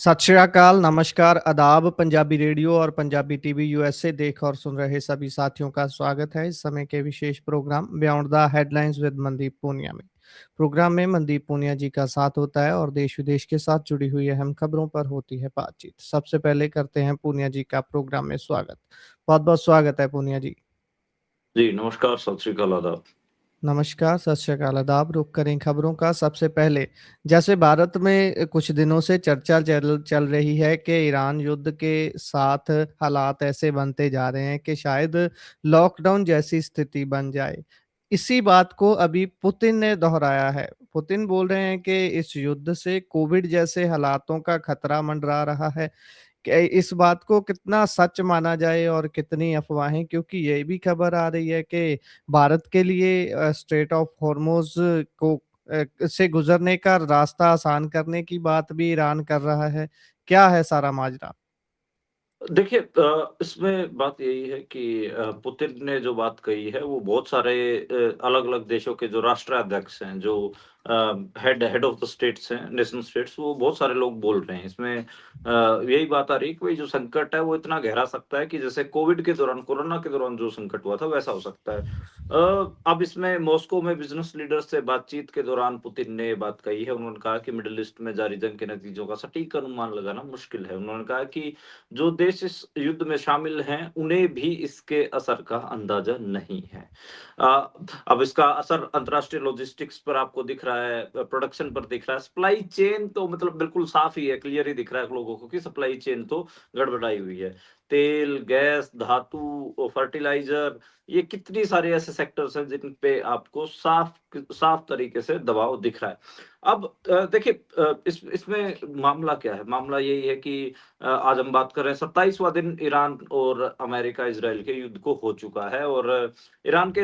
सत श्री अकाल, नमस्कार, आदाब। पंजाबी रेडियो और पंजाबी टीवी यूएसए देख और सुन रहे सभी साथियों का स्वागत है इस समय के विशेष programme beyond the headlines with Mandeep Punia में। प्रोग्राम में मनदीप पूनिया जी का साथ होता है और देश विदेश के साथ जुड़ी हुई अहम खबरों पर होती है बातचीत। सबसे पहले करते हैं पूनिया जी का प्रोग्राम में स्वागत। बहुत बहुत स्वागत है पूनिया जी। जी, नमस्कार, सत श्री अकाल, आदाब। नमस्कार, सत श्री अकाल, आदाब। रुक करें खबरों का। सबसे पहले, जैसे भारत में कुछ दिनों से चर्चा चल रही है कि ईरान युद्ध के साथ हालात ऐसे बनते जा रहे हैं कि शायद लॉकडाउन जैसी स्थिति बन जाए। इसी बात को अभी पुतिन ने दोहराया है। पुतिन बोल रहे हैं कि इस युद्ध से कोविड जैसे हालातों का खतरा मंडरा रहा है। क्या इस बात को कितना सच माना जाए और कितनी अफवाहें, क्योंकि ये भी खबर आ रही है कि भारत के लिए स्ट्रेट ऑफ हॉर्मोज को से गुजरने का रास्ता आसान करने की बात भी ईरान कर रहा है। क्या है सारा माजरा? देखिए, इसमें बात यही है कि पुतिन ने जो बात कही है, वो बहुत सारे अलग-अलग देशों के जो राष्ट्राध्यक्ष हैं, जो head head of the states हैं, नेशन स्टेट्स, वो बहुत सारे लोग बोल रहे हैं। इसमें यही बात आ रही है कि भई जो संकट है, वो इतना गहरा सकता है कि जैसे कोविड के दौरान, कोरोना के दौरान जो संकट हुआ था, वैसा हो सकता है। अब इसमें मॉस्को में बिज़नेस लीडर्स से बातचीत के दौरान पुतिन ने ये बात कही है। उन्होंने कहा कि मिडल ईस्ट में जारी जंग के नतीजों का सटीक अनुमान लगाना मुश्किल है। उन्होंने कहा कि जो देश इस युद्ध में शामिल हैं, उन्हें भी इसके असर का अंदाजा नहीं है। अ, अब इसका असर अंतर्राष्ट्रीय लॉजिस्टिक्स पर आपको दिख रहा है, प्रोडक्शन पर दिख रहा है, सप्लाई चेन तो मतलब बिल्कुल साफ ही है, क्लियर ही दिख रहा है लोगों को कि सप्लाई चेन तो गड़बड़ाई हुई है। तेल, गैस, धातु, फर्टिलाइज़र, ये कितनी सारे ऐसे सेक्टर्स हैं जिन पे आपको साफ तरीके से दबाव दिख रहा है। अब देखिए, इसमें मामला क्या है? मामला यही है कि आज हम बात कर रहे हैं 27वाँ दिन ईरान और अमेरिका इज़राइल के युद्ध को हो चुका है और ईरान के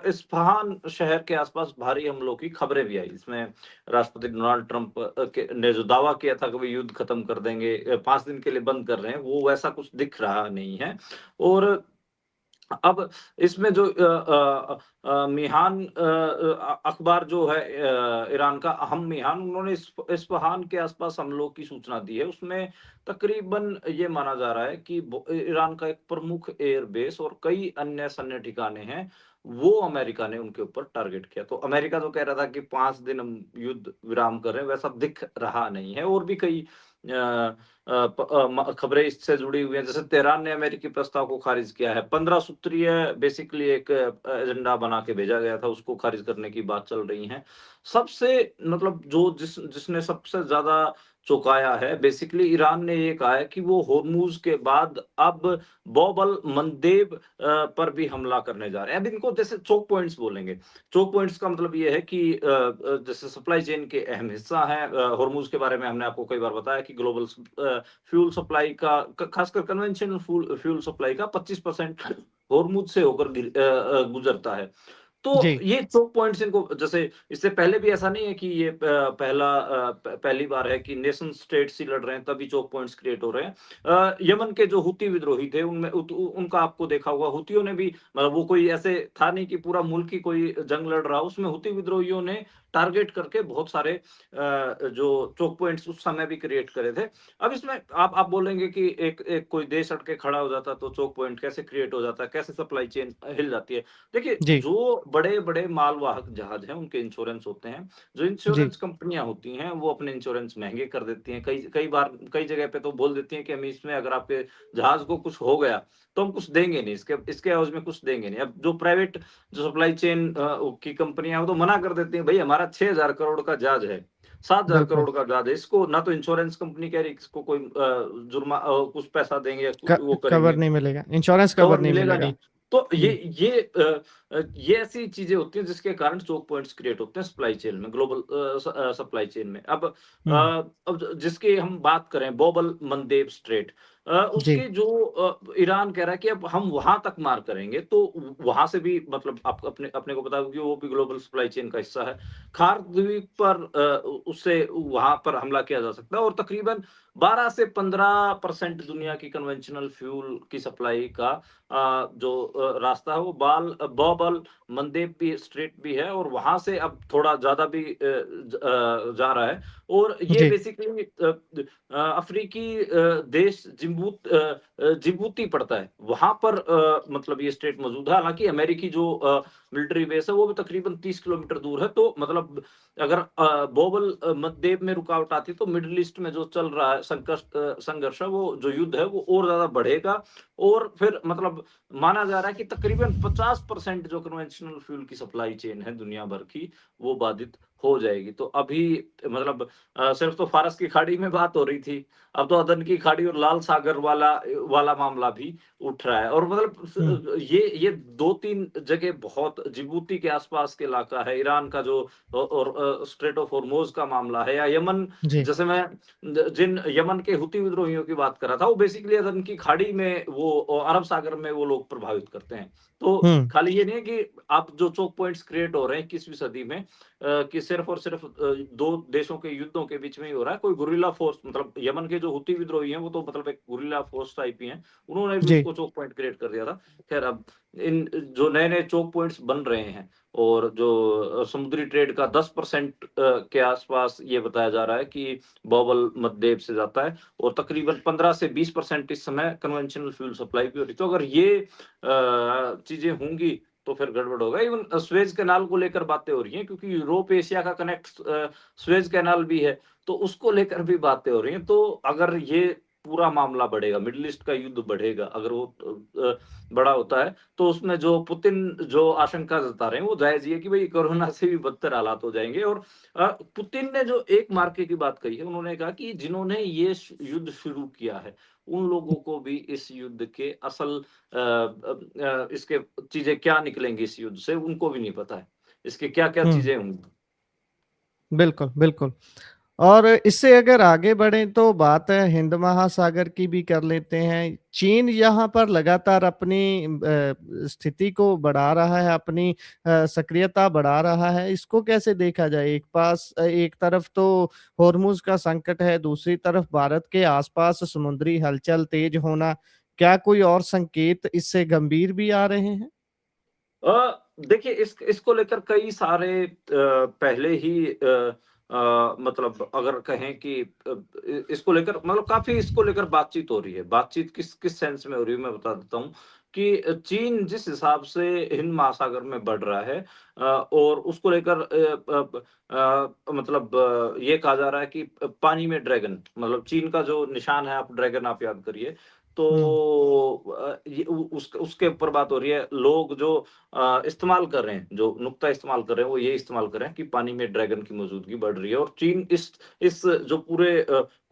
इस्फ़हान शहर के आसपास भारी हमलों की खबरें भी आई। इसमें राष्ट्रपति डोनाल्ड ट्रंप ने जो दावा किया था कि वो युद्ध खत्म कर देंगे, 5 दिन के लिए बंद कर रहे हैं, वो वैसा कुछ दिख रहा नहीं है। और अब इसमें जो मिहान अखबार जो है, ईरान का अहम मिहान, उन्होंने इस्फ़हान के आसपास हमलों की सूचना दी है। उसमें तकरीबन ये माना जा रहा है कि ईरान का एक प्रमुख एयर बेस और कई अन्य सैन्य ठिकाने हैं, वो अमेरिका ने उनके ऊपर टारगेट किया। तो अमेरिका तो कह रहा था कि 5 दिन हम युद्ध विराम कर रहे हैं, वैसा दिख रहा नहीं है। और भी कई खबरें इससे जुड़ी हुई हैं। जैसे तेहरान ने अमेरिकी प्रस्ताव को खारिज किया है। 15 सूत्रीय बेसिकली एक एजेंडा बना के भेजा गया था, उसको खारिज करने की बात चल रही है। सबसे मतलब जो जिसने सबसे ज़्यादा चौंकाया है, बेसिकली ईरान ने ये कहा है कि वो होर्मुज़ के बाद अब बौब-अल मंदेब पर भी हमला करने जा रहे हैं। अब इनको जैसे चोक पॉइंट्स बोलेंगे। चोक पॉइंट्स का मतलब ये है कि जैसे सप्लाई चेन के अहम हिस्सा हैं। होर्मुज़ के बारे में हमने आपको कई बार बताया कि ग्लोबल फ्यूल सप्लाई का, खासकर कन्वेंशनल फ्यूल सप्लाई का 25% होर्मुज से होकर गुजरता है। तो जी। ये चोक पॉइंट्स इनको, जैसे इससे पहले भी ऐसा नहीं है कि ये पहली बार है कि नेशन स्टेट्स ही लड़ रहे हैं, तभी चोक पॉइंट्स क्रिएट हो रहे हैं। यमन के जो हुती विद्रोही थे, उनमें उनका आपको देखा होगा, हुतियों ने भी, मतलब वो कोई ऐसे था नहीं कि पूरा मुल्क ही कोई जंग लड़ रहा, उसमें हुती विद्रोहियों ने टारगेट करके बहुत सारे जो चोक पॉइंट्स उस समय भी क्रिएट करे थे। अब इसमें आप बोलेंगे कि एक एक कोई देश हट के खड़ा हो जाता तो चोक पॉइंट कैसे क्रिएट हो जाता है, कैसे सप्लाई चेन हिल जाती है। देखिए, जी। जो बड़े-बड़े मालवाहक जहाज हैं, उनके इंश्योरेंस होते हैं। जो जी। इंश्योरेंस कंपनियाँ होती हैं, वो अपने इंश्योरेंस महँगे कर देती हैं। कई कई बार कई जगह पे तो बोल देती हैं कि हम इसमें अगर आपके जहाज को कुछ हो गया, तो हम कुछ देंगे नहीं, इसके इसके एवज़ में कुछ देंगे नहीं। अब जो प्राइवेट जो सप्लाई चेन की कंपनियाँ हैं, वो तो मना कर देती हैं, भई हमारा 6,000 करोड़ का जहाज है, 7,000 बिल्कुल। करोड़ का जहाज है, इसको ना तो इंश्योरेंस कंपनी कह रही कि इसको कोई कुछ पैसा देंगे या वो कवर करेंगे। नहीं मिलेगा, इंश्योरेंस कवर कवर नहीं मिलेगा मिलेगा। नहीं। तो जी। ये ऐसी चीज़ें होती हैं जिसके कारण चोक पॉइंट्स क्रिएट होते हैं सप्लाई चेन में, ग्लोबल सप्लाई चेन में। अब हम्म। जिसकी हम बात करें, बॉब-अल-मंदेब स्ट्रेट। जी, उसके जो ईरान कह रहा है कि अब हम वहाँ तक मार करेंगे, तो वहाँ से भी मतलब आप अपने अपने को पता होगा कि वो भी ग्लोबल सप्लाई चेन का हिस्सा है। खार द्वीप पर उससे वहाँ पर हमला किया जा सकता है और तकरीबन 12 से 15% दुनिया की कन्वेंशनल फ्यूल की सप्लाई का जो रास्ता है वो बॉब-अल मंदेब भी स्ट्रेट भी है और वहाँ से अब थोड़ा ज़्यादा भी जा रहा है और ये जी, बेसिकली अफ्रीकी देश जिबूती पड़ता है। वहाँ पर मतलब ये स्टेट मौजूद है। हालाँकि अमेरिकी जो मिलिट्री बेस है वो भी तकरीबन 30 किलोमीटर दूर है। तो मतलब अगर मंदेब में रुकावट आती है तो मिडल ईस्ट में जो चल रहा है संघर्ष है वो जो युद्ध है वो और ज़्यादा बढ़ेगा और फिर मतलब माना जा रहा है कि तकरीबन 50% जो कन्वेंशनल फ्यूल की सप्लाई चेन है दुनिया भर की, वो बाधित हो जाएगी। तो अभी मतलब सिर्फ तो फारस की खाड़ी में बात हो रही थी, अब तो अदन की खाड़ी और लाल सागर वाला वाला मामला भी उठ रहा है और मतलब हुँ, ये 2-3 जगह बहुत जिबूती के आस-पास के इलाका है, ईरान का जो और स्ट्रेट ऑफ हॉर्मोज़ का मामला है या यमन जी, जैसे मैं जिन यमन के हुती विद्रोहियों की बात कर रहा था, वो बेसिकली अदन की खाड़ी में वो अरब सागर में वो लोग प्रभावित करते हैं। तो हुँ, खाली ये नहीं है कि आप जो चोक पॉइंट्स क्रिएट हो रहे हैं 21वीं सदी में कि सिर्फ़ और सिर्फ़ 2 देशों के युद्धों के बीच में ही हो रहा है। कोई गुरिल्ला फ़ोर्स मतलब यमन के जो हुती विद्रोही हैं, वो तो मतलब एक गुरिल्ला फ़ोर्स टाइप ही हैं। उन्होंने भी जी, उसको चोक पॉइंट क्रिएट कर दिया था। ख़ैर अब इन जो नए-नए चोक पॉइंट्स बन रहे हैं और जो समुद्री ट्रेड का 10% के आस-पास ये बताया जा रहा है कि बॉब-अल मंदेब से जाता है और तकरीबन 15 से 20% इस समय कन्वेंशनल फ्यूल सप्लाई भी हो रही है। तो अगर ये चीज़ें होंगी तो फिर गड़बड़ होगा। इवन सुएज़ कैनाल को लेकर बातें हो रही हैं क्योंकि यूरोप एशिया का सुएज़ कैनाल भी है, तो उसको लेकर भी बातें हो रही हैं। तो अगर ये पूरा मामला बढ़ेगा, मिडल ईस्ट का युद्ध बढ़ेगा, अगर वो बड़ा होता है, तो उसमें जो पुतिन जो आशंका जता रहे हैं, वो जायज़ ही है कि भई कोरोना से भी बदतर हालात हो जाएँगे और पुतिन ने जो एक मार्के की बात कही है, उन्होंने कहा कि जिन्होंने ये युद्ध शुरू किया है, उन लोगों को भी इस युद्ध के असल इसके चीज़ें क्या निकलेंगी इस युद्ध से, उनको भी नहीं पता है। इसकी क्या-क्या हुँ, चीज़ें होंगी। बिल्कुल, बिल्कुल। और इससे अगर आगे बढ़ें तो बात हिंद महासागर की भी कर लेते हैं। चीन यहाँ पर लगातार अपनी स्थिति को बढ़ा रहा है, अपनी सक्रियता बढ़ा रहा है। इसको कैसे देखा जाए? एक तरफ तो हॉर्मुज़ का संकट है, दूसरी तरफ भारत के आस-पास समुद्री हलचल तेज़ होना। क्या कोई और संकेत इससे गंभीर भी आ रहे हैं? देखिए इसको लेकर कई सारे पहले ही मतलब अगर कहें कि इसको लेकर मतलब काफ़ी इसको लेकर बातचीत हो रही है। बातचीत किस किस सेंस में हो रही है मैं बता देता हूँ कि चीन जिस हिसाब से हिंद महासागर में बढ़ रहा है और उसको लेकर मतलब ये कहा जा रहा है कि पानी में ड्रैगन मतलब चीन का जो निशान है आप ड्रैगन आप याद करिए। तो हुँ, ये उ उसके ऊपर बात हो रही है। लोग जो इस्तेमाल कर रहे हैं, जो नुक्ता इस्तेमाल कर रहे हैं, वो ये इस्तेमाल कर रहे हैं कि पानी में ड्रैगन की मौजूदगी बढ़ रही है और चीन इस जो पूरे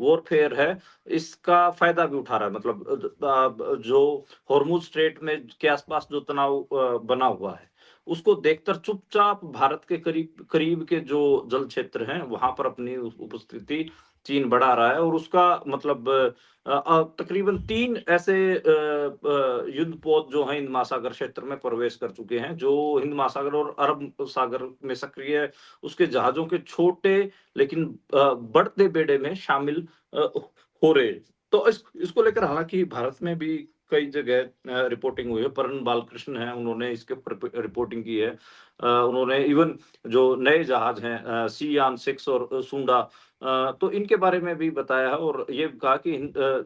वॉरफेयर है, इसका फ़ायदा भी उठा रहा है। मतलब जो हॉर्मुज़ स्ट्रेट में के आस-पास जो तनाव बना हुआ है, उसको देखकर चुपचाप भारत के करीब करीब के जो जल क्षेत्र हैं, वहाँ पर अपनी उपस्थिति चीन बढ़ा रहा है और उसका मतलब तकरीबन 3 ऐसे युद्धपोत जो हैं हिंद महासागर क्षेत्र में प्रवेश कर चुके हैं, जो हिंद महासागर और अरब सागर में सक्रिय उसके जहाज़ों के छोटे लेकिन बढ़ते बेड़े में शामिल हो रहे हैं। तो इसको लेकर हालाँकि भारत में भी कई जगह रिपोर्टिंग हुई है। परन बालकृष्ण हैं, उन्होंने इसके ऊपर रिपोर्टिंग की है। उन्होंने इवन जो नए जहाज़ हैं सी-यान 6 और सुंडा तो इनके बारे में भी बताया है और ये कहा कि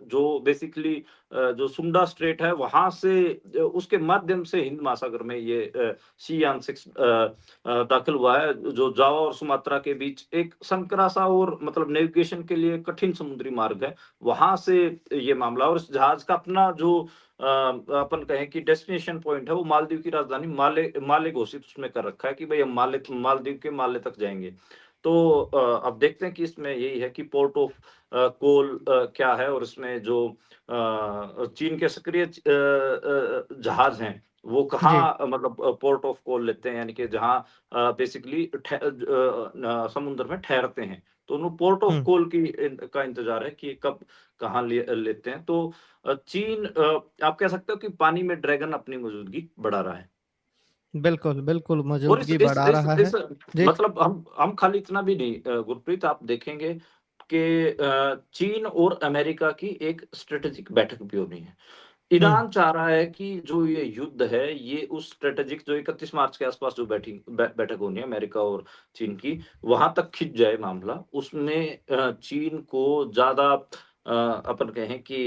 जो बेसिकली जो सुंडा स्ट्रेट है वहाँ से उसके माध्यम से हिंद महासागर में ये सी-यान 6 दाखिल हुआ है, जो जावा और सुमात्रा के बीच एक संकरा-सा और मतलब नेविगेशन के लिए कठिन समुद्री मार्ग है। वहाँ से ये मामला और इस जहाज़ का अपना जो अपन कहें कि डेस्टिनेशन पॉइंट है, वो मालदीव की राजधानी माले माले घोषित उसमें कर रखा है कि भई हम मालदीव के माले तक जाएँगे। तो अब देखते हैं कि इसमें यही है कि पोर्ट ऑफ कॉल क्या है और इसमें जो चीन के सक्रिय जहाज़ हैं, वो जी। कहाँ मतलब पोर्ट ऑफ कॉल लेते हैं यानी कि जहाँ बेसिकली समुद्र में ठहरते हैं। तो उन्हें पोर्ट ऑफ हुँ, कॉल का इंतज़ार है कि ये कब कहाँ लेते हैं। तो चीन आप कह सकते हो कि पानी में ड्रैगन अपनी मौजूदगी बढ़ा रहा है। बिल्कुल, बिल्कुल और मौजूदगी बढ़ा रहा इस है। जी। मतलब हम खाली इतना भी नहीं गुरप्रीत आप देखेंगे कि चीन और अमेरिका की एक स्ट्रैटेजिक बैठक भी होनी है। हुँ, ईरान चाह रहा है कि जो ये युद्ध है, ये उस स्ट्रैटेजिक जो 31 मार्च के आसपास जो बैठक होनी है अमेरिका और चीन की, वहाँ तक खिंच जाए मामला। उसमें चीन को ज़्यादा अपन कहें कि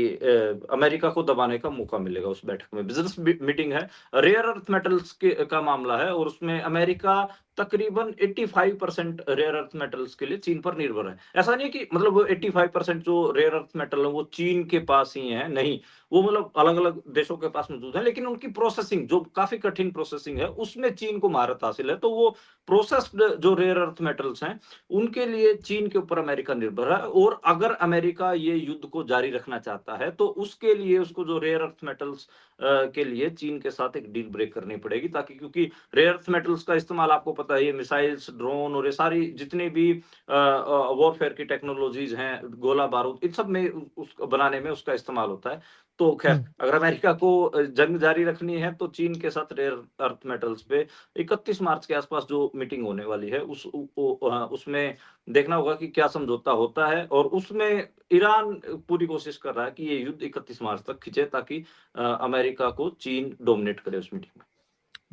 अमेरिका को दबाने का मौका मिलेगा उस बैठक में। बिज़नेस मीटिंग है, रेयर अर्थ मेटल्स का मामला है और उसमें अमेरिका तकरीबन 85% रेयर अर्थ मेटल्स के लिए चीन पर निर्भर है। ऐसा नहीं है कि मतलब वो 85% जो रेयर अर्थ मेटल है, वो चीन के पास ही है, नहीं। वो मतलब अलग-अलग देशों के पास मौजूद है, लेकिन उनकी प्रोसेसिंग जो काफ़ी कठिन प्रोसेसिंग है, उसमें चीन को महारत हासिल है। तो वो प्रोसेस्ड जो रेयर अर्थ मेटल्स हैं, उनके लिए चीन के ऊपर अमेरिका निर्भर है और अगर अमेरिका ये युद्ध को जारी रखना चाहता है, तो उसके लिए उसको जो रेयर अर्थ मेटल्स के लिए चीन के साथ एक डील ब्रेक करनी पड़ेगी ताकि क्योंकि रेयर अर्थ मेटल्स का इस्तेमाल आपको पता है, ये मिसाइल्स, ड्रोन और ये सारी जितनी भी वॉरफेयर की टेक्नोलॉजीज़ हैं, गोला-बारूद, इन सब में उसको बनाने में उसका इस्तेमाल होता है। तो हुँ। ख़ैर, अगर अमेरिका को जंग जारी रखनी है तो चीन के साथ रेयर अर्थ मेटल्स पे 31 मार्च के आसपास जो मीटिंग होने वाली है उसमें देखना होगा कि क्या समझौता होता है और उसमें ईरान पूरी कोशिश कर रहा है कि ये युद्ध 31 मार्च तक खिंचे ताकि अमेरिका को चीन डोमिनेट करे उस मीटिंग में।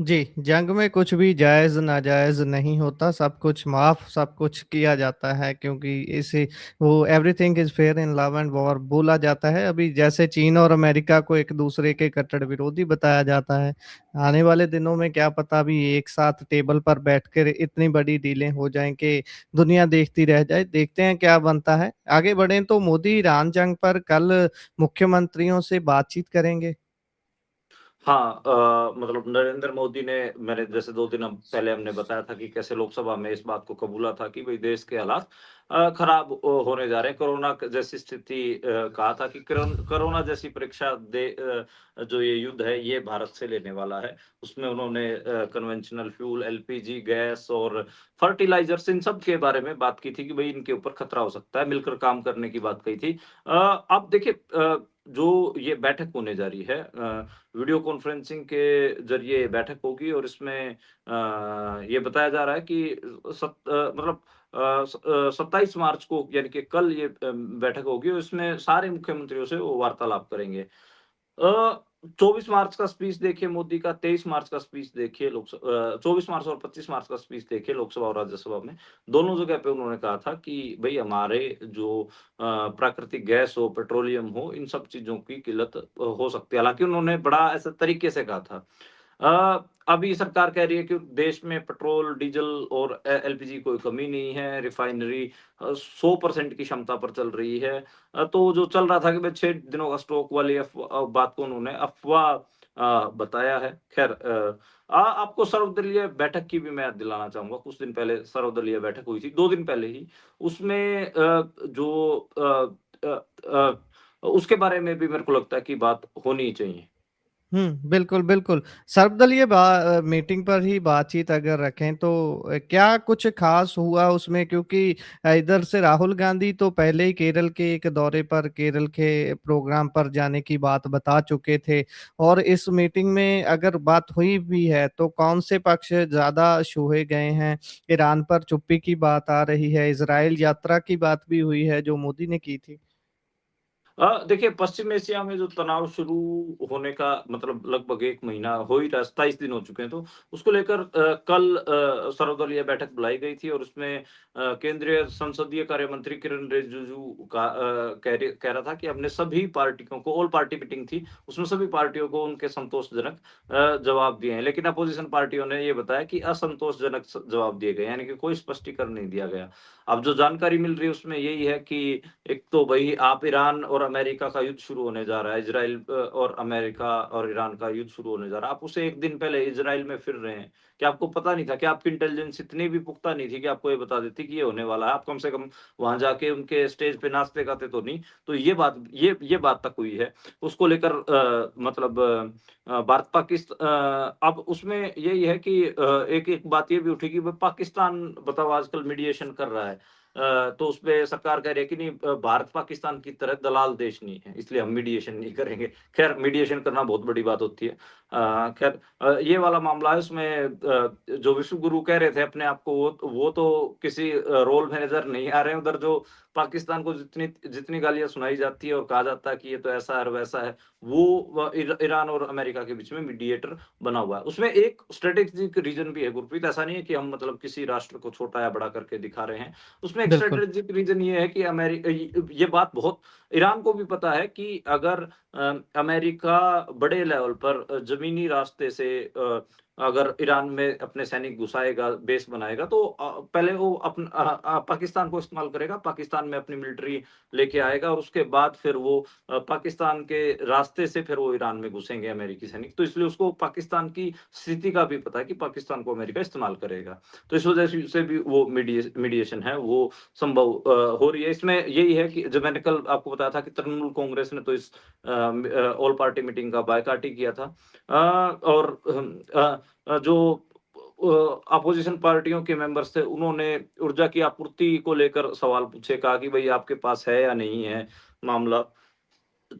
जी, जंग में कुछ भी जायज़ नाजायज़ नहीं होता, सब कुछ माफ़ सब कुछ किया जाता है क्योंकि इसे वो everything is fair in love and war बोला जाता है। अभी जैसे चीन और अमेरिका को एक-दूसरे के कट्टर विरोधी बताया जाता है। आने वाले दिनों में क्या पता अभी एक साथ टेबल पर बैठकर इतनी बड़ी डीलें हो जाएँ कि दुनिया देखती रह जाए। देखते हैं क्या बनता है। आगे बढ़ें तो मोदी ईरान जंग पर कल मुख्यमंत्रियों से बातचीत करेंगे। हाँ मतलब नरेंद्र मोदी ने मैंने जैसे 2 दिन पहले हमने बताया था कि कैसे लोकसभा में इस बात को कबूला था कि भई देश के हालात खराब होने जा रहे हैं। कोरोना जैसी स्थिति कहा था कि कोरोना जैसी परीक्षा जो ये युद्ध है ये भारत से लेने वाला है। उसमें उन्होंने कन्वेंशनल फ्यूल, एलपीजी, गैस और फर्टिलाइज़र्स इन सब के बारे में बात की थी कि भई इनके ऊपर खतरा हो सकता है, मिलकर काम करने की बात कही थी। अब देखिए जो ये बैठक होने जा रही है वीडियो कॉन्फ्रेंसिंग के ज़रिए बैठक होगी और इसमें ये बताया जा रहा है कि मतलब 27 मार्च को यानी कि कल ये बैठक होगी और इसमें सारे मुख्यमंत्रियों से वो वार्तालाप करेंगे। 24 मार्च का स्पीच देखिए मोदी का, 23 मार्च का स्पीच देखिए 24 मार्च और 25 मार्च का स्पीच देखिए लोकसभा और राज्यसभा में। दोनों जगह पे उन्होंने कहा था कि भई हमारे जो प्राकृतिक गैस हो, पेट्रोलियम हो, इन सब चीज़ों की किल्लत हो सकती है। हालाँकि उन्होंने बड़ा ऐसे तरीके से कहा था। अभी सरकार कह रही है कि देश में पेट्रोल, डीज़ल और एलपीजी कोई कमी नहीं है, रिफाइनरी 100% की क्षमता पर चल रही है। तो जो चल रहा था कि भई 6 दिनों का स्टॉक वाली बात को उन्होंने अफ़वाह बताया है। ख़ैर आपको सर्वदलीय बैठक की भी मैं याद दिलाना चाहूँगा। कुछ दिन पहले सर्वदलीय बैठक हुई थी, 2 दिन पहले ही। उसमें जो उसके बारे में भी मेरे को लगता है कि बात होनी चाहिए। हुँ, बिल्कुल, बिल्कुल। सर्वदलीय मीटिंग पर ही बातचीत अगर रखें तो क्या कुछ ख़ास हुआ उसमें क्योंकि इधर से राहुल गांधी तो पहले ही केरल के एक दौरे पर केरल के प्रोग्राम पर जाने की बात बता चुके थे और इस मीटिंग में अगर बात हुई भी है तो कौन से पक्ष ज़्यादा छुए गए हैं? ईरान पर चुप्पी की बात आ रही है, इज़राइल यात्रा की बात भी हुई है जो मोदी ने की थी। देखिए पश्चिम एशिया में जो तनाव शुरू होने का मतलब लगभग 1 महीना हो ही रहा है, 27 दिन हो चुके हैं, तो उसको लेकर कल सर्वदलीय बैठक बुलाई गई थी और उसमें केंद्रीय संसदीय कार्य मंत्री किरण रिजिजू कह रहा था कि हमने सभी पार्टियों को ऑल पार्टी मीटिंग थी, उसमें सभी पार्टियों को उनके संतोषजनक जवाब दिए हैं। लेकिन अपोज़िशन पार्टियों ने ये बताया कि असंतोषजनक जवाब दिए गए, यानी कि कोई स्पष्टीकरण नहीं दिया गया। अब जो जानकारी मिल रही है उसमें यही है कि एक तो भई आप ईरान और अमेरिका का युद्ध शुरू होने जा रहा है, इज़राइल और अमेरिका और ईरान का युद्ध शुरू होने जा रहा है। आप उसे 1 दिन पहले इज़राइल में फिर रहे हैं। क्या आपको पता नहीं था? क्या आपकी इंटेलिजेंस इतनी भी पुख्ता नहीं थी कि आपको ये बता देती कि ये होने वाला है? आप कम से कम वहाँ जाके उनके स्टेज पे नाचते-गाते तो नहीं? तो ये बात तक हुई है। उसको लेकर मतलब भारत अब उसमें यही है कि एक एक बात ये भी उठी कि ब पाकिस्तान बताओ आजकल मीडिएशन कर रहा है। तो उसपे सरकार कह रही है कि नहीं, भारत पाकिस्तान की तरह दलाल देश नहीं है, इसलिए हम मीडिएशन नहीं करेंगे। ख़ैर मीडिएशन करना बहुत बड़ी बात होती है। ख़ैर ये वाला मामला है, उसमें जो विश्व गुरु कह रहे थे अपने आप को, वो तो किसी रोल में नज़र नहीं आ रहे हैं। उधर जो पाकिस्तान को जितनी जितनी गालियाँ सुनाई जाती है और कहा जाता है कि ये तो ऐसा है और वैसा है, वो ईरान और अमेरिका के बीच में मीडिएटर बना हुआ है। उसमें एक स्ट्रैटेजिक रीज़न भी है गुरप्रीत, ऐसा नहीं है कि हम मतलब किसी राष्ट्र को छोटा या बड़ा करके दिखा रहे हैं। उसमें एक बिल्कुल, स्ट्रैटेजिक रीज़न ये है कि ये बात बहुत ईरान को भी पता है कि अगर अमेरिका बड़े लेवल पर ज़मीनी रास्ते से अगर ईरान में अपने सैनिक घुसाएगा, बेस बनाएगा, तो पहले वो पाकिस्तान को इस्तेमाल करेगा, पाकिस्तान में अपनी मिलिट्री लेके आएगा और उसके बाद फिर वो पाकिस्तान के रास्ते से फिर वो ईरान में घुसेंगे अमेरिकी सैनिक। तो इसलिए उसको पाकिस्तान की स्थिति का भी पता है कि पाकिस्तान को अमेरिका इस्तेमाल करेगा। तो इस वजह से भी वो मीडिएशन है, वो संभव हो रही है। इसमें यही है कि जो मैंने कल आपको बताया था कि तृणमूल कांग्रेस ने तो इस ऑल पार्टी मीटिंग का बायकॉट ही किया था। और जो अपोज़िशन पार्टियों के मेंबर्स थे, उन्होंने ऊर्जा की आपूर्ति को लेकर सवाल पूछे, कहा कि भई आपके पास है या नहीं है मामला?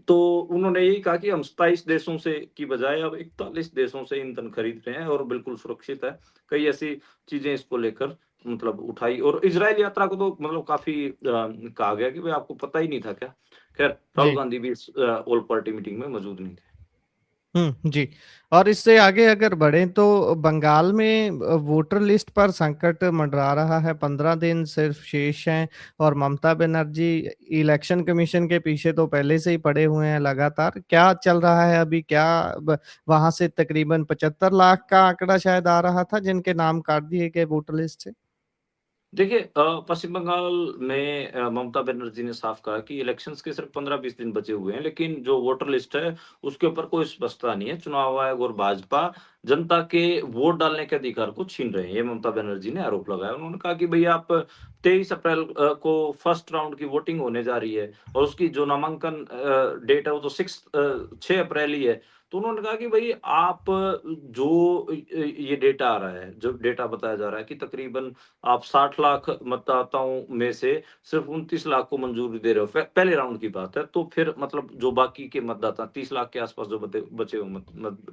तो उन्होंने यही कहा कि हम 27 देशों से की बजाय अब 41 देशों से ईंधन खरीद रहे हैं और बिल्कुल सुरक्षित है। कई ऐसी चीज़ें इसको लेकर मतलब उठाई, और इज़राइल यात्रा को तो मतलब काफ़ी कहा गया कि भई आपको पता ही नहीं था क्या? खैर, राहुल जी। गांधी भी इस ऑल पार्टी मीटिंग में मौजूद नहीं थे। जी। और इससे आगे अगर बढ़ें तो बंगाल में वोटर लिस्ट पर संकट मंडरा रहा है, 15 दिन सिर्फ शेष हैं और ममता बनर्जी इलेक्शन कमीशन के पीछे तो पहले से ही पड़े हुए हैं लगातार। क्या चल रहा है अभी? क्या ब वहाँ से तकरीबन 75 लाख का आंकड़ा शायद आ रहा था जिनके नाम काट दिए गए वोटर लिस्ट से? देखिए, पश्चिम बंगाल में ममता बनर्जी ने साफ कहा कि इलेक्शंस के सिर्फ 15-20 दिन बचे हुए हैं, लेकिन जो वोटर लिस्ट है, उसके ऊपर कोई स्पष्टता नहीं है। चुनाव आयोग और भाजपा जनता के वोट डालने के अधिकार को छीन रहे हैं, ये ममता बनर्जी ने आरोप लगाया। उन्होंने कहा कि भई आप 23 अप्रैल को फर्स्ट राउंड की वोटिंग होने जा रही है और उसकी जो नामांकन डेट है, वो तो 6 अप्रैल ही है। तो उन्होंने कहा कि भई आप जो ये डेटा आ रहा है, जो डेटा बताया जा रहा है कि तकरीबन आप 60 लाख मतदाताओं में से सिर्फ 29 लाख को मंजूरी दे रहे हो। पहले राउंड की बात है, तो फिर मतलब जो बाकी के मतदाता 30 लाख के आसपास जो बचे हुए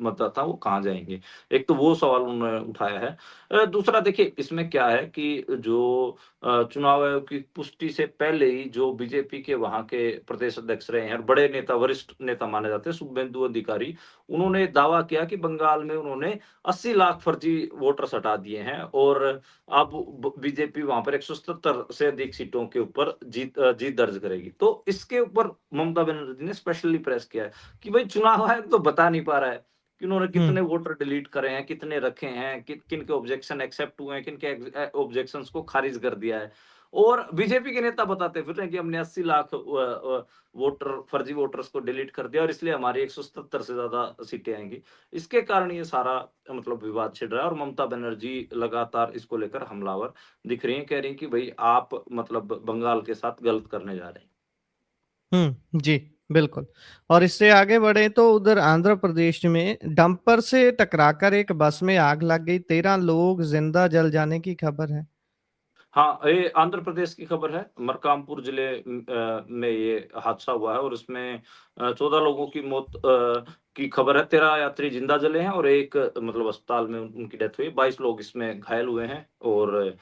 मतदाता वो कहाँ जाएँगे? एक तो वो सवाल उन्होंने उठाया है। दूसरा देखिए इसमें क्या है कि जो चुनाव आयोग की पुष्टि से पहले ही जो बीजेपी के वहाँ के प्रदेश अध्यक्ष रहे हैं और बड़े नेता, वरिष्ठ नेता माने जाते हैं, शुभेंदु अधिकारी, उन्होंने दावा किया कि बंगाल में उन्होंने 80 लाख फर्जी वोटर्स हटा दिए हैं और अब बीजेपी वहां पर 177 से अधिक सीटों के ऊपर जीत दर्ज करेगी। तो इसके ऊपर ममता बनर्जी ने स्पेशली प्रेस किया है कि भाई चुनाव आयोग तो बता नहीं पा रहा है कि उन्होंने हुँ। कितने वोटर डिलीट करे हैं, कितने रखे हैं, किन के ऑब्जेक्शन एक्सेप्ट हुए हैं, किन के ऑब्जेक्शंस को खारिज कर दिया है। और बीजेपी के नेता बताते फिर रहे हैं कि हमने 80 लाख वोटर, फर्जी वोटर्स को डिलीट कर दिया और इसलिए हमारी 177 से ज्यादा सीटें आएंगी। इसके कारण ये सारा मतलब विवाद छिड़ रहा है और ममता बनर्जी लगातार इसको लेकर हमलावर दिख रही हैं, कह रही हैं कि भई आप मतलब बंगाल के साथ गलत करने जा रहे हैं। जी, बिल्कुल। और इससे आगे बढ़े तो उधर आंध्र प्रदेश में डंपर से टकराकर एक बस में आग लग गई, 13 लोग ज़िंदा जल जाने की खबर है। हाँ, ये आंध्र प्रदेश की खबर है। मरकामपुर जिले में ये हादसा हुआ है और इसमें 14 लोगों की मौत की खबर है। 13 यात्री जिंदा जले हैं और एक मतलब अस्पताल में उनकी डेथ हुई। 22 लोग इसमें घायल हुए हैं और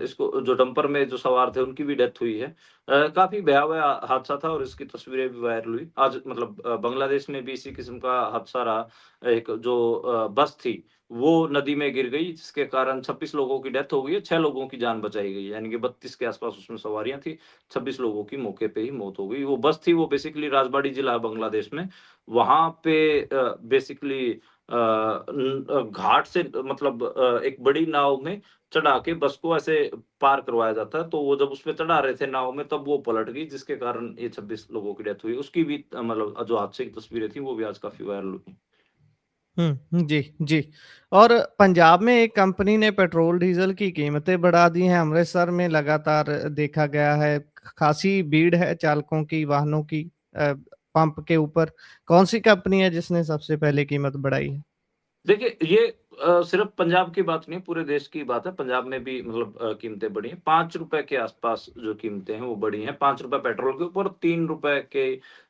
इसको जो डंपर में जो सवार थे उनकी भी डेथ हुई है। काफ़ी भयावह हादसा था और इसकी तस्वीरें भी वायरल हुई। आज मतलब बांग्लादेश में भी इसी किस्म का हादसा रहा। एक जो बस थी वो नदी में गिर गई जिसके कारण 26 लोगों की डेथ हो गई है, 6 लोगों की जान बचाई गई है, यानी कि 32 के आस-पास उसमें सवारियाँ थी, 26 लोगों की मौके पे ही मौत हो गई। वो बस थी वो बेसिकली राजबाड़ी जिला है बांग्लादेश में, वहाँ पे बेसिकली घाट से मतलब एक बड़ी नाव में चढ़ा के बस को ऐसे पार करवाया जाता है, तो वो जब उसपे चढ़ा रहे थे नाव में तब वो पलट गई जिसके कारण ये 26 लोगों की डेथ हुई। उसकी भी मतलब जो हादसे की तस्वीरें थी वो भी आज काफ़ी वायरल हुई। जी, जी। और पंजाब में एक कंपनी ने पेट्रोल डीज़ल की कीमतें बढ़ा दी हैं। अमृतसर में लगातार देखा गया है, खासी भीड़ है चालकों की, वाहनों की पंप के ऊपर। कौन-सी कंपनी है जिसने सबसे पहले कीमत बढ़ाई है? देखिए, ये सिर्फ़ पंजाब की बात नहीं, पूरे देश की बात है। पंजाब में भी मतलब कीमतें बढ़ी हैं। ₹5 के आस-पास जो कीमतें हैं, वो बढ़ी हैं। ₹5 पेट्रोल के ऊपर, ₹3 के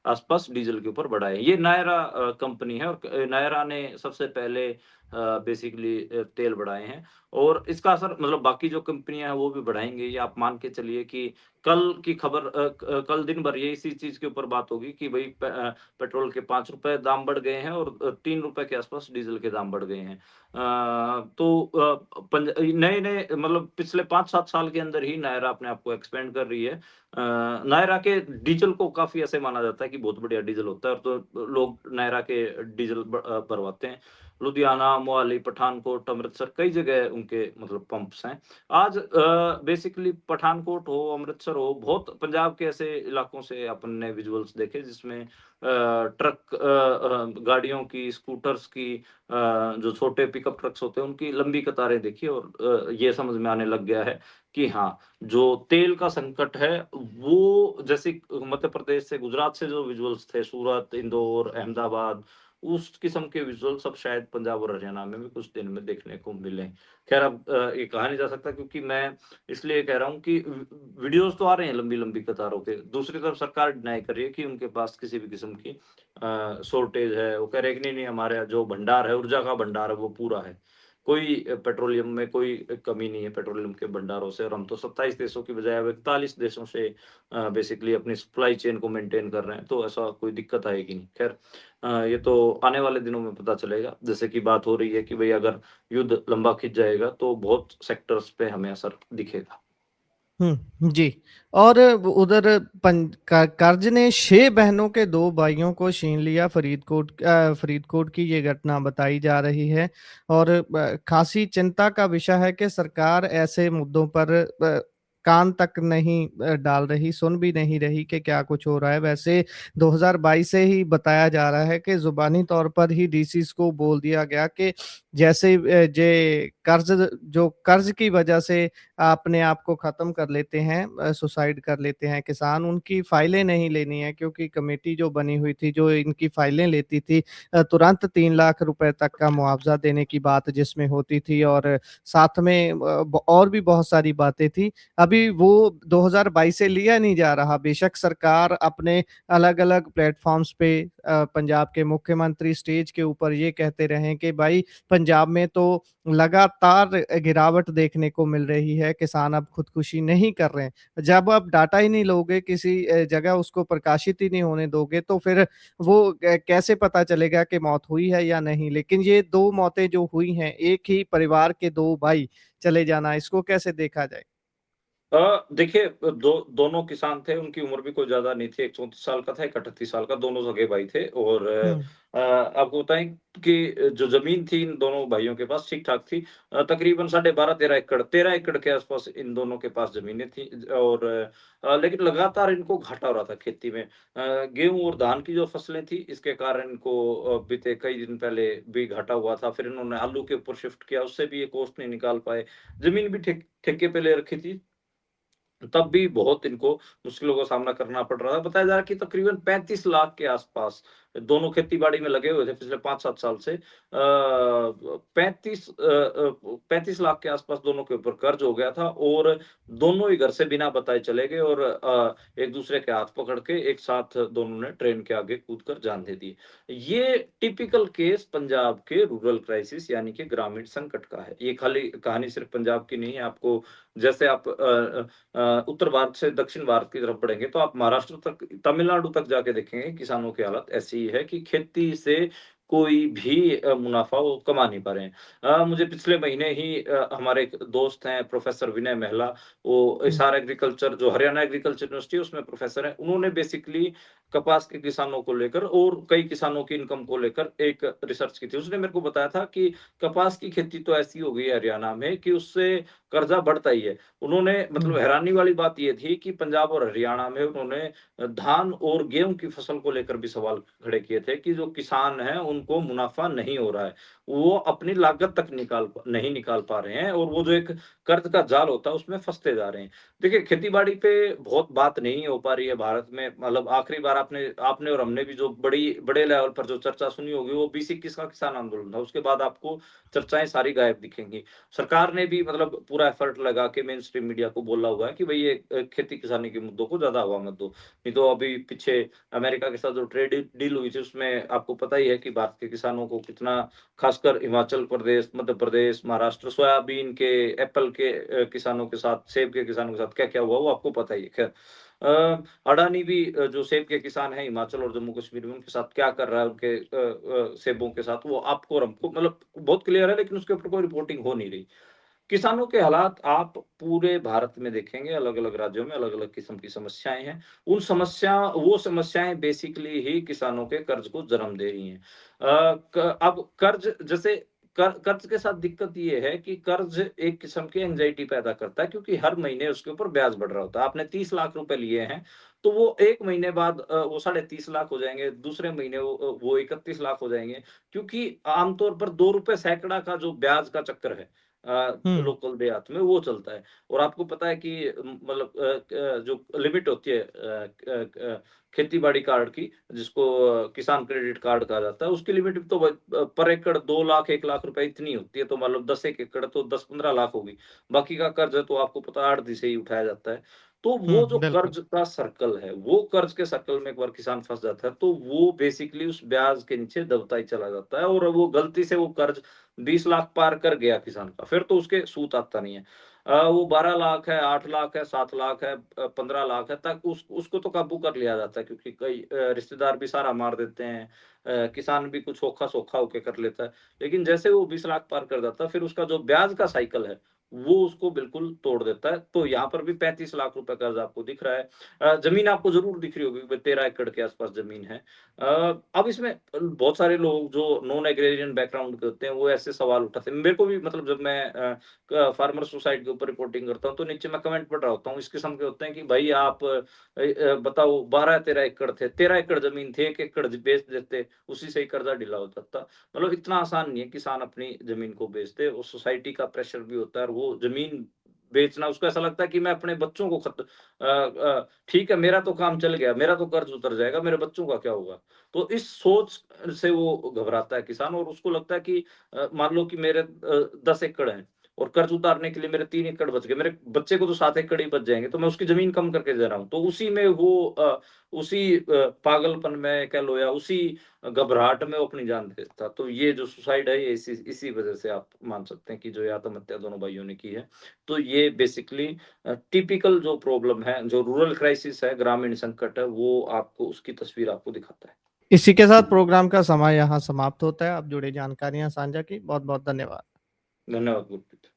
आस-पास डीज़ल के ऊपर बढ़ा है। ये नायरा कंपनी है और नायरा ने सबसे पहले बेसिकली तेल बढ़ाए हैं और इसका असर मतलब बाकी जो कंपनियाँ हैं, वो भी बढ़ाएँगी। ये आप मान के चलिए कि कल की खबर कल दिन भर ये इसी चीज़ के ऊपर बात होगी कि भई पेट्रोल के ₹5 दाम बढ़ गए हैं और ₹3 के आस-पास डीज़ल के दाम बढ़ गए हैं। तो नए-नए मतलब पिछले 5-7 साल के अंदर ही नायरा अपने आप को एक्सपेंड कर रही है। नायरा के डीज़ल को काफ़ी ऐसे माना जाता है कि बहुत बढ़िया डीज़ल होता है और तो लोग नायरा के डीज़ल भरवाते हैं। लुधियाना, मोहाली, पठानकोट, अमृतसर कई जगह उनके मतलब पंप्स हैं। आज बेसिकली पठानकोट हो, अमृतसर हो, बहुत पंजाब के ऐसे इलाकों से अपन ने विजुअल्स देखे जिसमें ट्रक गाड़ियों की, स्कूटर्स की जो छोटे पिकअप ट्रक्स होते हैं, उनकी लंबी कतारें देखी और ये समझ में आने लग गया है कि हाँ, जो तेल का संकट है, वो जैसे मध्य प्रदेश से, गुजरात से जो विजुअल्स थे, सूरत, इंदौर, अहमदाबाद, उस किस्म के विजुअल्स अब शायद पंजाब और हरियाणा में भी कुछ दिन में देखने को मिलें। ख़ैर अब ये कहा नहीं जा सकता क्योंकि मैं इसलिए कह रहा हूँ कि वीडियोज़ तो आ रहे हैं लंबी-लंबी कतारों के। दूसरी तरफ सरकार डिनाई कर रही है कि उनके पास किसी भी किस्म की शॉर्टेज है। वो कह रहे हैं कि नहीं-नहीं हमारे जो भंडार है, ऊर्जा का भंडार है वो पूरा है। कोई पेट्रोलियम में कोई कमी नहीं है पेट्रोलियम के भंडारों से और हम तो 27 देशों की बजाय अब 41 देशों से बेसिकली अपनी सप्लाई चेन को मेंटेन कर रहे हैं, तो ऐसा कोई दिक्कत आएगी नहीं। ख़ैर ये तो आने वाले दिनों में पता चलेगा। जैसे कि बात हो रही है कि भई अगर युद्ध लंबा खिंच जाएगा तो बहुत सेक्टर्स पे हमें असर दिखेगा। जी। और उधर कर्ज ने 6 बहनों के 2 भाइयों को छीन लिया, फरीदकोट की ये घटना बताई जा रही है और खासी चिंता का विषय है कि सरकार ऐसे मुद्दों पर कान तक नहीं डाल रही, सुन भी नहीं रही कि क्या कुछ हो रहा है। वैसे 2022 से ही बताया जा रहा है कि ज़ुबानी तौर पर ही डीसीज़ को बोल दिया गया कि जैसे जे कर्ज की वजह से अपने आप को ख़त्म कर लेते हैं, सुसाइड कर लेते हैं किसान, उनकी फाइलें नहीं लेनी है क्योंकि कमेटी जो बनी हुई थी, जो इनकी फाइलें लेती थी तुरंत 3 लाख रुपए तक का मुआवज़ा देने की बात जिसमें होती थी और साथ में और भी बहुत सारी बातें थी। अभी वो 2022 से लिया नहीं जा रहा। बेशक सरकार अपने अलग-अलग प्लेटफ़ॉर्म्स पे पंजाब के मुख्यमंत्री स्टेज के ऊपर ये कहते रहे हैं कि भाई पंजाब में तो लगातार गिरावट देखने को मिल रही है, किसान अब खुदकुशी नहीं कर रहे हैं। जब आप डाटा ही नहीं लोगे किसी जगह उसको प्रकाशित ही नहीं होने दोगे तो फिर वो कैसे पता चलेगा कि मौत हुई है या नहीं? लेकिन ये 2 मौतें जो हुई हैं, एक ही परिवार के 2 भाई चले जाना, इसको कैसे देखा जाए? देखिए दोनों किसान थे, उनकी उम्र भी कोई ज़्यादा नहीं थी, एक 34 साल का था, एक 38 साल का, दोनों सगे भाई थे और हुँ, आपको बताएँ कि जो ज़मीन थी इन दोनों भाइयों के पास ठीक-ठाक थी। तकरीबन साढ़े 12-13 एकड़ 13 एकड़ के आस-पास इन दोनों के पास ज़मीनें थी और लेकिन लगातार इनको घाटा हो रहा था खेती में। गेहूँ और धान की जो फसलें थी, इसके कारण इनको बीते कई दिन पहले भी घाटा हुआ था, फिर इन्होंने आलू के ऊपर शिफ्ट किया, उससे भी ये कॉस्ट नहीं निकाल पाए। ज़मीन भी ठेके पे ले रखी थी, तब भी बहुत इनको मुश्किलों का सामना करना पड़ रहा है। बताया जा रहा है कि तकरीबन 35 लाख के आस-पास दोनों खेती-बाड़ी में लगे हुए थे पिछले 5-7 साल से। 35 लाख के आस-पास दोनों के ऊपर कर्ज हो गया था और दोनों ही घर से बिना बताए चले गए और एक-दूसरे के हाथ पकड़ के एक साथ दोनों ने ट्रेन के आगे कूद कर जान दे दी। ये टिपिकल केस पंजाब के रूरल क्राइसिस यानी कि ग्रामीण संकट का है। ये खाली कहानी सिर्फ़ पंजाब की नहीं है, आपको जैसे आप उत्तर भारत से दक्षिण भारत की तरफ बढ़ेंगे तो आप महाराष्ट्र तक, तमिलनाडु तक जाके देखेंगे किसानों की हालत ऐसी ही है कि खेती से कोई भी मुनाफ़ा वो कमा नहीं पा रहे हैं। मुझे पिछले महीने ही हमारे एक दोस्त हैं प्रोफ़ेसर विनय महिला, वो हुँ, हिसार एग्रीकल्चर जो हरियाणा एग्रीकल्चर यूनिवर्सिटी है उसमें प्रोफ़ेसर हैं। उन्होंने बेसिकली कपास के किसानों को लेकर और कई किसानों की इनकम को लेकर एक रिसर्च की थी। उसने मेरे को बताया था कि कपास की खेती तो ऐसी हो गई है हरियाणा में कि उससे कर्जा बढ़ता ही है। उन्होंने मतलब हुँ, हैरानी वाली बात ये थी कि पंजाब और हरियाणा में उन्होंने धान और गेहूँ की फसल को लेकर भी सवाल खड़े किए थे कि जो किसान हैं, उनको मुनाफ़ा नहीं हो रहा है। वो अपनी लागत तक नहीं निकाल पा रहे हैं और वो जो एक कर्ज़ का जाल होता है, उसमें फँसते जा रहे हैं। देखिए, खेती-बाड़ी पे बहुत बात नहीं हो पा रही है भारत में, मतलब आखिरी बार आपने आपने और हमने भी जो बड़े लेवल पर जो चर्चा सुनी होगी, वो 2021 का किसान आंदोलन था। उसके बाद आपको चर्चाएँ सारी गायब दिखेंगी। सरकार ने भी मतलब पूरा एफर्ट लगा के मेन स्ट्रीम मीडिया को बोला हुआ है कि भई ये खेती किसानी के मुद्दों को ज़्यादा हवा मत दो। नहीं तो अभी पीछे अमेरिका के साथ जो ट्रेड डील हुई थी उसमें आपको पता ही है कि भारत के किसानों को कितना, खासकर हिमाचल प्रदेश, मध्य प्रदेश, महाराष्ट्र सोयाबीन के, एप्पल के किसानों के साथ, सेब के किसानों के साथ क्या-क्या हुआ वो आपको पता ही है। ख़ैर अडानी भी जो सेब के किसान हैं हिमाचल और जम्मू कश्मीर में उनके साथ क्या कर रहा है उनके सेबों के साथ वो आपको और हमको मतलब बहुत क्लियर है, लेकिन उसके ऊपर कोई रिपोर्टिंग हो नहीं रही। किसानों के हालात आप पूरे भारत में देखेंगे, अलग-अलग राज्यों में अलग-अलग किस्म की समस्याएँ हैं। वो समस्याएँ बेसिकली ही किसानों के कर्ज़ को जन्म दे रही हैं। क अब कर्ज़ जैसे कर्ज़ के साथ दिक्कत ये है कि कर्ज़ एक किस्म की एंग्ज़ायटी पैदा करता है, क्योंकि हर महीने उसके ऊपर ब्याज बढ़ रहा होता है। आपने 30 लाख रुपए लिए हैं, तो वो 1 महीने बाद वो साढ़े 30 लाख हो जाएँगे, दूसरे महीने वो 31 लाख हो जाएँगे, क्योंकि आमतौर पर ₹2 सैकड़ा का जो ब्याज का चक्कर है हुँ, लोकल देहात में वो चलता है। और आपको पता है कि मतलब जो लिमिट होती है खेती-बाड़ी कार्ड की, जिसको किसान क्रेडिट कार्ड कहा जाता है, उसकी लिमिट तो पर एकड़ 2 लाख 1 लाख रुपए इतनी होती है, तो मान लो 10 एक एकड़ तो 10-15 लाख होगी। बाकी का कर्ज़ है तो आपको पता है आढ़ती से ही उठाया जाता है। तो वो जो हुँ, बिल्कुल। कर्ज़ का सर्कल है, वो कर्ज़ के सर्कल में एक बार किसान फँस जाता है, तो वो बेसिकली उस ब्याज के नीचे दबता ही चला जाता है और वो गलती से वो कर्ज़ 20 लाख पार कर गया किसान का, फिर तो उसके सूत आता नहीं है। वो 12 लाख है, 8 लाख है, 7 लाख है, 15 लाख है, तक उसको तो काबू कर लिया जाता है, क्योंकि कई रिश्तेदार भी सारा मार देते हैं। किसान भी कुछ ओखा-सोखा होके कर लेता है। लेकिन जैसे वो 20 लाख पार कर जाता है, फिर उसका जो ब्याज का साइकिल है, वो उसको बिल्कुल तोड़ देता है। तो यहाँ पर भी 35 लाख रुपए कर्ज़ आपको दिख रहा है। ज़मीन आपको ज़रूर दिख रही होगी, 13 एकड़ के आस-पास ज़मीन है। अब इसमें बहुत सारे लोग जो नॉन एग्रेरियन बैकग्राउंड के होते हैं, वो ऐसे सवाल उठाते हैं। मेरे को भी मतलब जब मैं फार्मर सुसाइड के ऊपर रिपोर्टिंग करता हूँ, तो नीचे मैं कमेंट पढ़ रहा होता हूँ, इस किस्म के होते हैं कि भाई आप बताओ 12-13 एकड़ थे, 13 एकड़ ज़मीन थी, 1 एकड़ बेच देते, उसी से ही कर्जा ढीला हो जाता। मतलब इतना आसान नहीं है किसान अपनी ज़मीन को बेच दे, और सोसाइटी का प्रेशर भी होता है और वो ज़मीन बेचना उसको ऐसा लगता है कि मैं अपने बच्चों को ठीक है, मेरा तो काम चल गया, मेरा तो कर्ज उतर जाएगा, मेरे बच्चों का क्या होगा? तो इस सोच से वो घबराता है किसान, और उसको लगता है कि मान लो कि मेरे 10 एकड़ हैं और कर्ज उतारने के लिए मेरे 3 एकड़ बच गए, मेरे बच्चे को तो 7 एकड़ ही बच जाएँगे, तो मैं उसकी ज़मीन कम करके दे रहा हूँ। तो उसी में वो उसी पागलपन में कह लो या उसी घबराहट में वो अपनी जान दे देता। तो ये जो सुसाइड है, ये इसी इसी वज़ह से आप मान सकते हैं कि जो ये आत्महत्या दोनों भाइयों ने की है। तो ये बेसिकली टिपिकल जो प्रॉब्लम है, जो रूरल क्राइसिस है, ग्रामीण संकट है, वो आपको उसकी तस्वीर आपको दिखाता है। इसी के साथ जी, प्रोग्राम का समय यहाँ समाप्त होता है। आप जुड़ी जानकारियाँ साझा की, बहुत-बहुत धन्यवाद। धन्यवाद गुरप्रीत।